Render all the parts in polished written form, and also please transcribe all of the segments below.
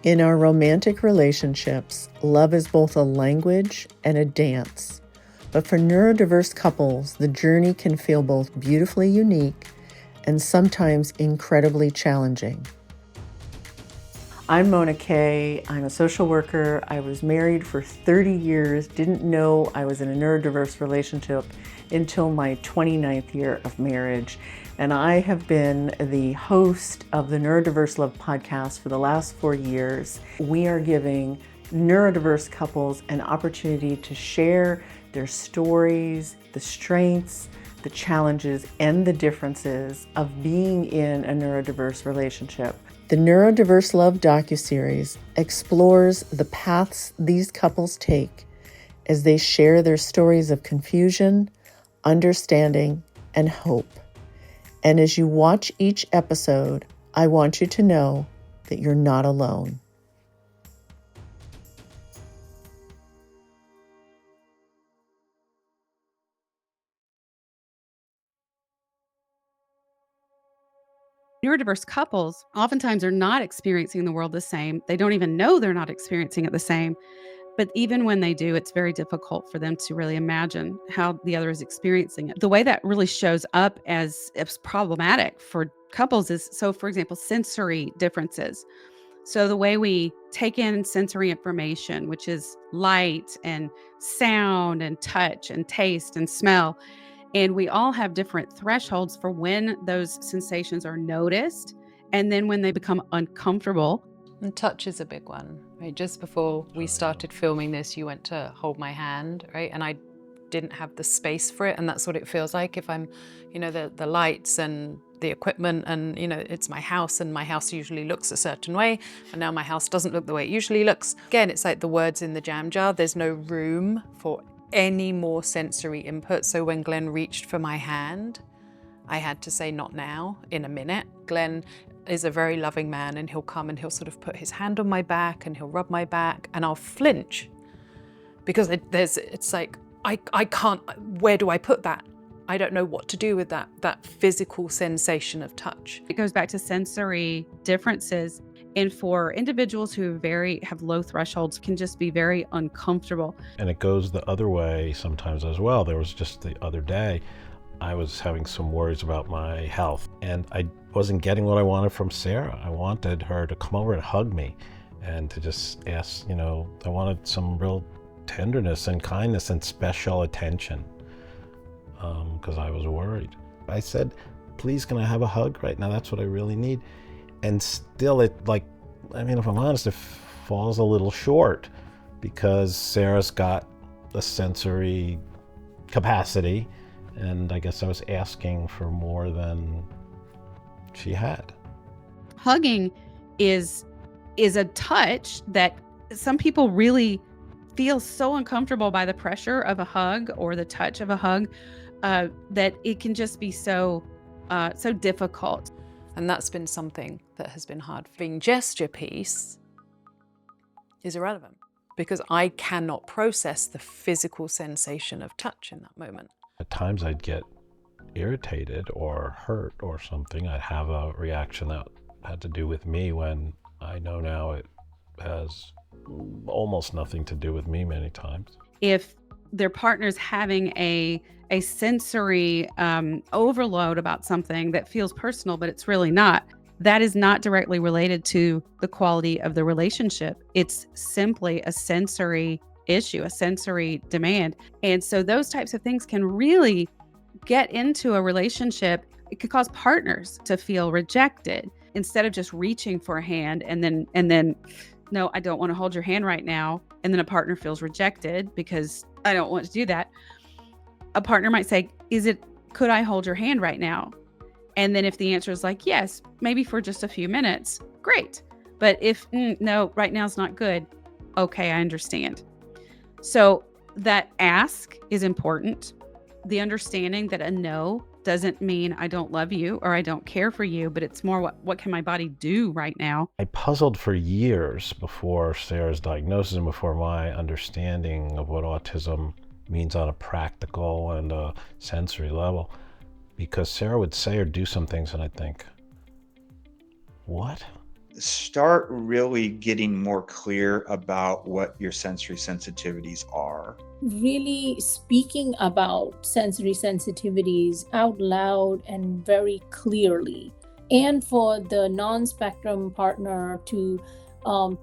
In our romantic relationships, love is both a language and a dance. But for neurodiverse couples, the journey can feel both beautifully unique and sometimes incredibly challenging. I'm Mona Kay. I'm a social worker. I was married for 30 years, didn't know I was in a neurodiverse relationship until my 29th year of marriage. And I have been the host of the Neurodiverse Love podcast for the last 4 years. We are giving neurodiverse couples an opportunity to share their stories, the strengths, the challenges, and the differences of being in a neurodiverse relationship. The Neurodiverse Love Docuseries explores the paths these couples take as they share their stories of confusion, understanding, and hope. And as you watch each episode, I want you to know that you're not alone. Neurodiverse couples oftentimes are not experiencing the world the same. They don't even know they're not experiencing it the same. But even when they do, it's very difficult for them to really imagine how the other is experiencing it. The way that really shows up as problematic for couples is, so for example, sensory differences. So the way we take in sensory information, which is light and sound and touch and taste and smell, and we all have different thresholds for when those sensations are noticed and then when they become uncomfortable. And touch is a big one, right? Just before we started filming this, you went to hold my hand, right? And I didn't have the space for it. And that's what it feels like if I'm, the lights and the equipment and, it's my house and my house usually looks a certain way. And now my house doesn't look the way it usually looks. Again, it's like the words in the jam jar. There's no room for any more sensory input. So when Glenn reached for my hand, I had to say, not now, in a minute. Glenn is a very loving man and he'll come and he'll sort of put his hand on my back and he'll rub my back and I'll flinch because it's like, I can't, where do I put that? I don't know what to do with that physical sensation of touch. It goes back to sensory differences. And for individuals who have low thresholds can just be very uncomfortable. And it goes the other way sometimes as well. There was just the other day, I was having some worries about my health and I wasn't getting what I wanted from Sarah. I wanted her to come over and hug me and to just ask, I wanted some real tenderness and kindness and special attention because I was worried. I said, please, can I have a hug right now? That's what I really need. And still if I'm honest, it falls a little short because Sarah's got a sensory capacity and I guess I was asking for more than she had. Hugging is a touch that some people really feel so uncomfortable by the pressure of a hug or the touch of a hug that it can just be so difficult. And that's been something that has been hard. Being gesture piece is irrelevant because I cannot process the physical sensation of touch in that moment. At times I'd get irritated or hurt or something. I'd have a reaction that had to do with me when I know now it has almost nothing to do with me many times. If their partner's having a sensory overload about something that feels personal, but it's really not, that is not directly related to the quality of the relationship. It's simply a sensory issue, a sensory demand. And so those types of things can really get into a relationship. It could cause partners to feel rejected instead of just reaching for a hand and then, no, I don't want to hold your hand right now. And then a partner feels rejected because I don't want to do that. A partner might say, could I hold your hand right now? And then if the answer is like, yes, maybe for just a few minutes, great. But if no, right now is not good. Okay, I understand. So that ask is important. The understanding that a no doesn't mean I don't love you or I don't care for you, but it's more what can my body do right now? I puzzled for years before Sarah's diagnosis and before my understanding of what autism means on a practical and a sensory level, because Sarah would say or do some things and I'd think, what? start really getting more clear about what your sensory sensitivities are. Really speaking about sensory sensitivities out loud and very clearly. And for the non-spectrum partner to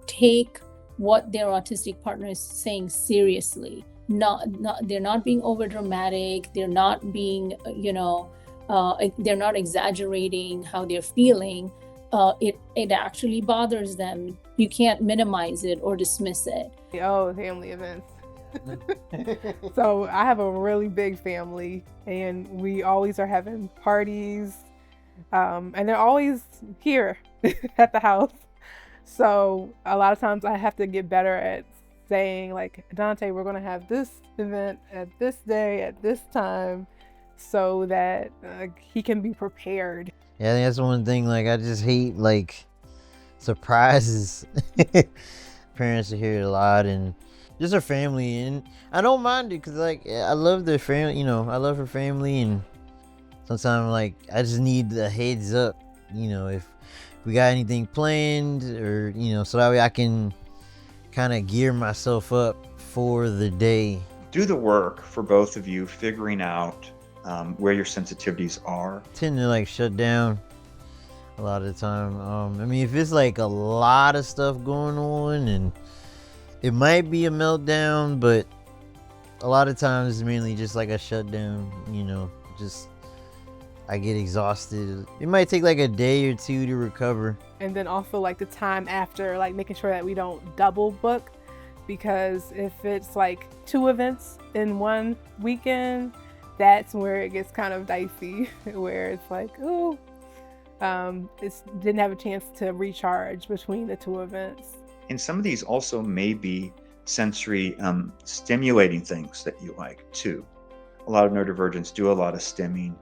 take what their autistic partner is saying seriously. They're not being over dramatic. They're not being, they're not exaggerating how they're feeling. It actually bothers them. You can't minimize it or dismiss it. Oh, family events. So I have a really big family, and we always are having parties, and they're always here at the house. So a lot of times I have to get better at saying, like, Dante, we're going to have this event at this day at this time, so that he can be prepared. Yeah, I think that's one thing, like, I just hate, like, surprises. Parents hear it a lot, and just her family, and I don't mind it, because, like, I love their family, I love her family, and sometimes, like, I just need the heads up, if we got anything planned, or, so that way I can kind of gear myself up for the day. Do the work for both of you, figuring out where your sensitivities are. I tend to, like, shut down a lot of the time. I mean, if it's, like, a lot of stuff going on, and it might be a meltdown, but a lot of times it's mainly just like a shutdown, just I get exhausted. It might take like a day or two to recover. And then also like the time after, like making sure that we don't double book, because if it's like 2 events in one weekend, that's where it gets kind of dicey, where it's like, it didn't have a chance to recharge between the 2 events. And some of these also may be sensory stimulating things that you like too. A lot of neurodivergents do a lot of stimming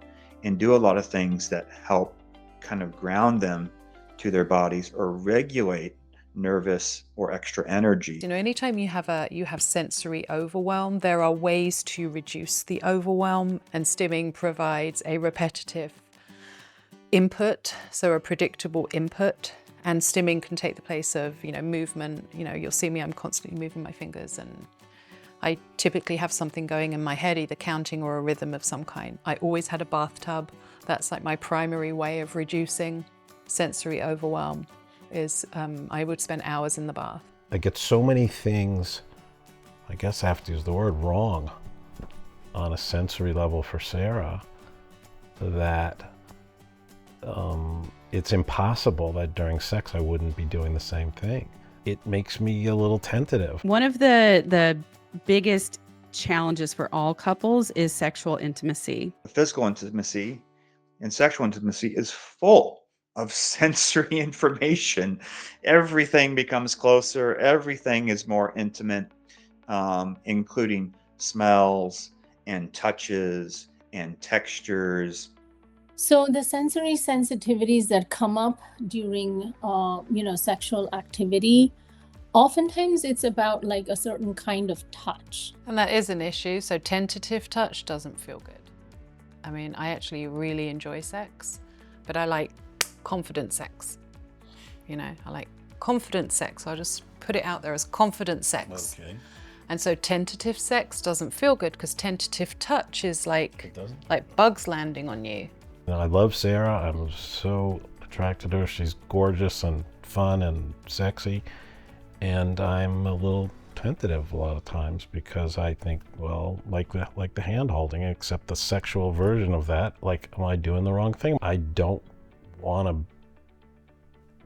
and do a lot of things that help kind of ground them to their bodies or regulate nervous or extra energy. Anytime you have sensory overwhelm, there are ways to reduce the overwhelm, and stimming provides a repetitive input, so a predictable input. And stimming can take the place of, movement. You'll see me, I'm constantly moving my fingers, and I typically have something going in my head, either counting or a rhythm of some kind. I always had a bathtub. That's like my primary way of reducing sensory overwhelm, is I would spend hours in the bath. I get so many things, I guess I have to use the word wrong, on a sensory level for Sarah, that it's impossible that during sex I wouldn't be doing the same thing. It makes me a little tentative. One of the biggest challenges for all couples is sexual intimacy. Physical intimacy and sexual intimacy is full of sensory information. Everything becomes closer. Everything is more intimate, including smells and touches and textures. So the sensory sensitivities that come up during, sexual activity, oftentimes it's about like a certain kind of touch. And that is an issue. So tentative touch doesn't feel good. I mean, I actually really enjoy sex, but I like confident sex. I like confident sex. I'll just put it out there as confident sex. Okay. And so tentative sex doesn't feel good, because tentative touch is like bugs landing on you. I love Sarah. I'm so attracted to her. She's gorgeous and fun and sexy. And I'm a little tentative a lot of times, because I think, well, like the hand holding, except the sexual version of that, like, am I doing the wrong thing? I don't want to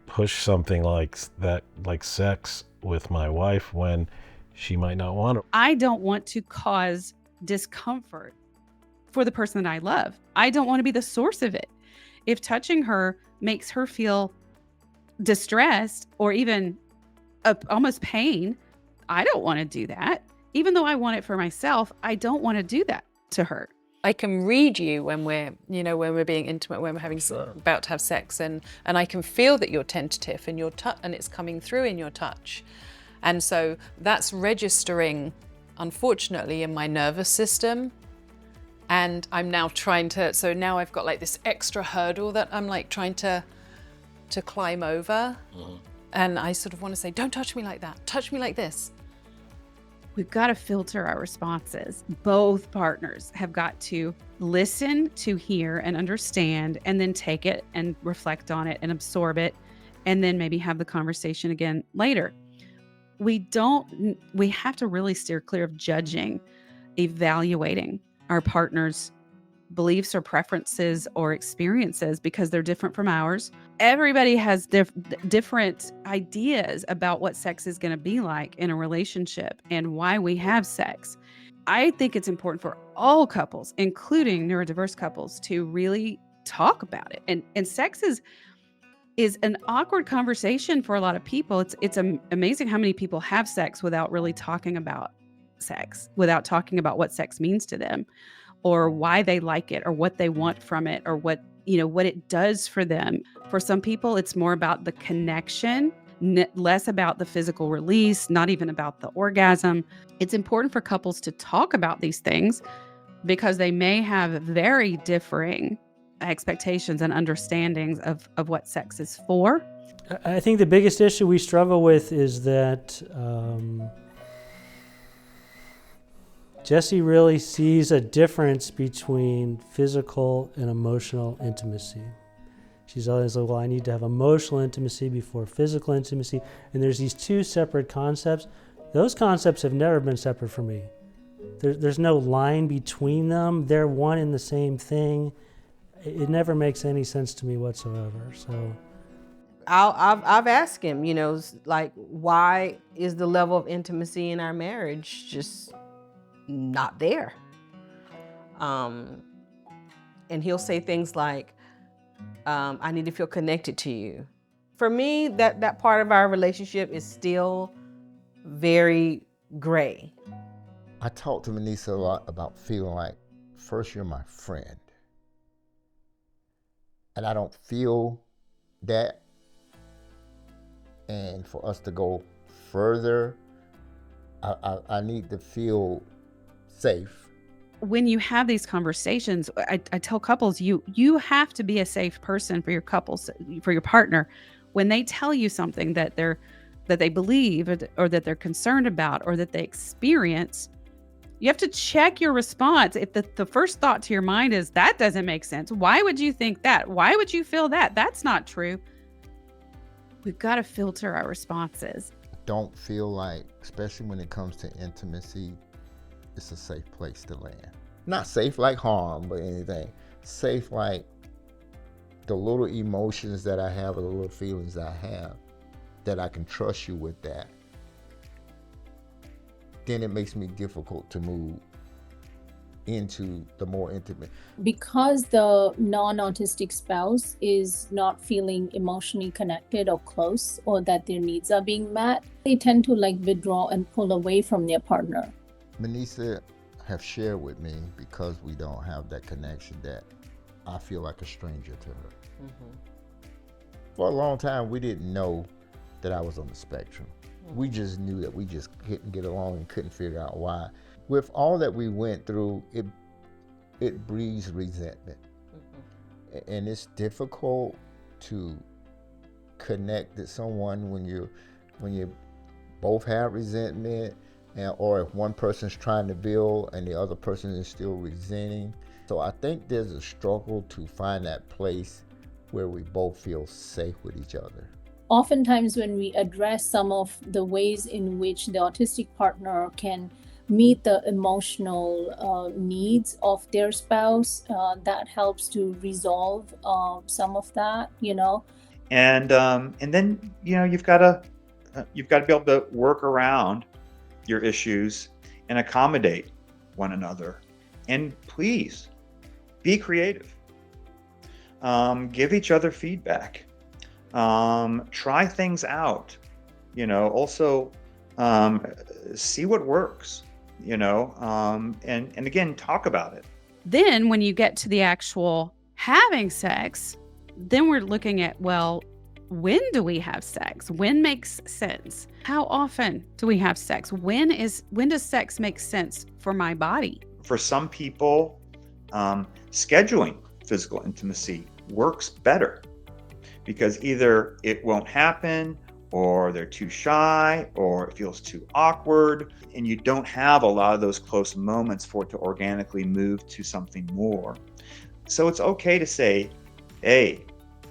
push something like that, like sex with my wife, when she might not want it. I don't want to cause discomfort for the person that I love. I don't want to be the source of it. If touching her makes her feel distressed or even almost pain, I don't want to do that. Even though I want it for myself, I don't want to do that to her. I can read you when we're being intimate, when we're about to have sex, and I can feel that you're tentative and and it's coming through in your touch. And so that's registering, unfortunately, in my nervous system. And I'm now so now I've got like this extra hurdle that I'm like trying to to climb over. And I sort of want to say, don't touch me like that. Touch me like this. We've got to filter our responses. Both partners have got to listen to hear and understand, and then take it and reflect on it and absorb it, and then maybe have the conversation again later. We have to really steer clear of judging, evaluating our partner's beliefs or preferences or experiences because they're different from ours. Everybody has different ideas about what sex is going to be like in a relationship and why we have sex. I think it's important for all couples, including neurodiverse couples, to really talk about it. And sex is an awkward conversation for a lot of people. It's amazing how many people have sex without really talking about sex, without talking about what sex means to them, or why they like it, or what they want from it, or what it does for them. For some people, it's more about the connection, less about the physical release, not even about the orgasm. It's important for couples to talk about these things because they may have very differing expectations and understandings of what sex is for. I think the biggest issue we struggle with is that Jessie really sees a difference between physical and emotional intimacy. She's always like, well, I need to have emotional intimacy before physical intimacy. And there's these two separate concepts. Those concepts have never been separate for me. There's no line between them. They're one and the same thing. It never makes any sense to me whatsoever. So I've asked him, like, why is the level of intimacy in our marriage just not there? And he'll say things like, I need to feel connected to you. For me, that part of our relationship is still very gray. I talk to Manisa a lot about feeling like, first, you're my friend. And I don't feel that. And for us to go further, I need to feel safe. When you have these conversations, I tell couples, you have to be a safe person for your couples, for your partner. When they tell you something that they believe or that they're concerned about or that they experience, you have to check your response. If the first thought to your mind is, that doesn't make sense. Why would you think that? Why would you feel that? That's not true. We've got to filter our responses. Don't feel like, especially when it comes to intimacy, it's a safe place to land. Not safe like harm, but anything. Safe like the little emotions that I have or the little feelings I have, that I can trust you with that. Then it makes me difficult to move into the more intimate. Because the non-autistic spouse is not feeling emotionally connected or close, or that their needs are being met, they tend to withdraw and pull away from their partner. Manisa have shared with me, because we don't have that connection, that I feel like a stranger to her. For a long time, we didn't know that I was on the spectrum. We just knew that we just couldn't get along and couldn't figure out why. With all that we went through, it breeds resentment. And it's difficult to connect to someone when you both have resentment, or if one person's trying to build and the other person is still resenting. So I think there's a struggle to find that place where we both feel safe with each other. Oftentimes when we address some of the ways in which the autistic partner can meet the emotional needs of their spouse, that helps to resolve some of that, And then you've got to be able to work around your issues and accommodate one another. And please be creative. Give each other feedback. Try things out. Also see what works. And again, talk about it. Then when you get to the actual having sex, then we're looking at, well, when do we have sex? When makes sense? How often do we have sex? When does sex make sense for my body? For some people, scheduling physical intimacy works better. because either it won't happen, or they're too shy, or it feels too awkward, and you don't have a lot of those close moments for it to organically move to something more. So it's okay to say, hey,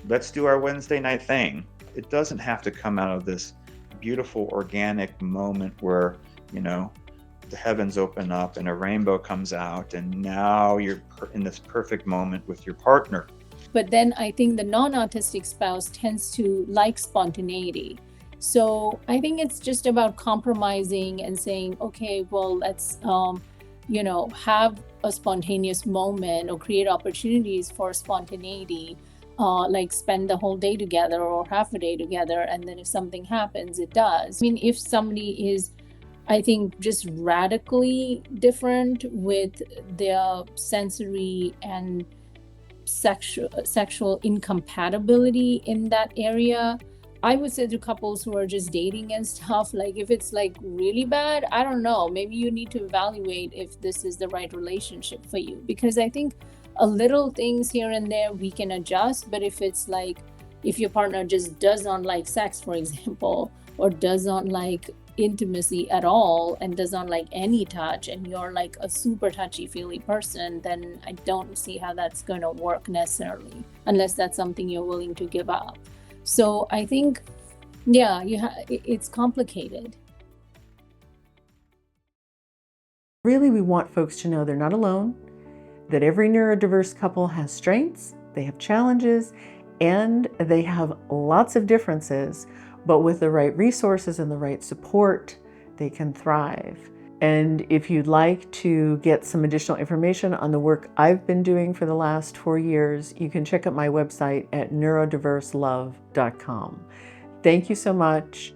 let's do our Wednesday night thing. It doesn't have to come out of this beautiful organic moment where, the heavens open up and a rainbow comes out, and now you're in this perfect moment with your partner. But then I think the non-autistic spouse tends to like spontaneity. So I think it's just about compromising and saying, okay, well, let's, have a spontaneous moment or create opportunities for spontaneity, like spend the whole day together or half a day together. And then if something happens, it does. I mean, if somebody is, I think, just radically different with their sensory and sexual incompatibility in that area, I would say to couples who are just dating and stuff, like if it's like really bad, I don't know, maybe you need to evaluate if this is the right relationship for you. Because I think a little things here and there we can adjust, but if it's like, if your partner just does not like sex, for example, or does not like intimacy at all and does not like any touch, and you're like a super touchy-feely person, then I don't see how that's going to work necessarily, unless that's something you're willing to give up. So I think, yeah, it's complicated. Really, we want folks to know they're not alone, that every neurodiverse couple has strengths, they have challenges, and they have lots of differences, but with the right resources and the right support, they can thrive. And if you'd like to get some additional information on the work I've been doing for the last 4 years, you can check out my website at neurodiverselove.com. Thank you so much.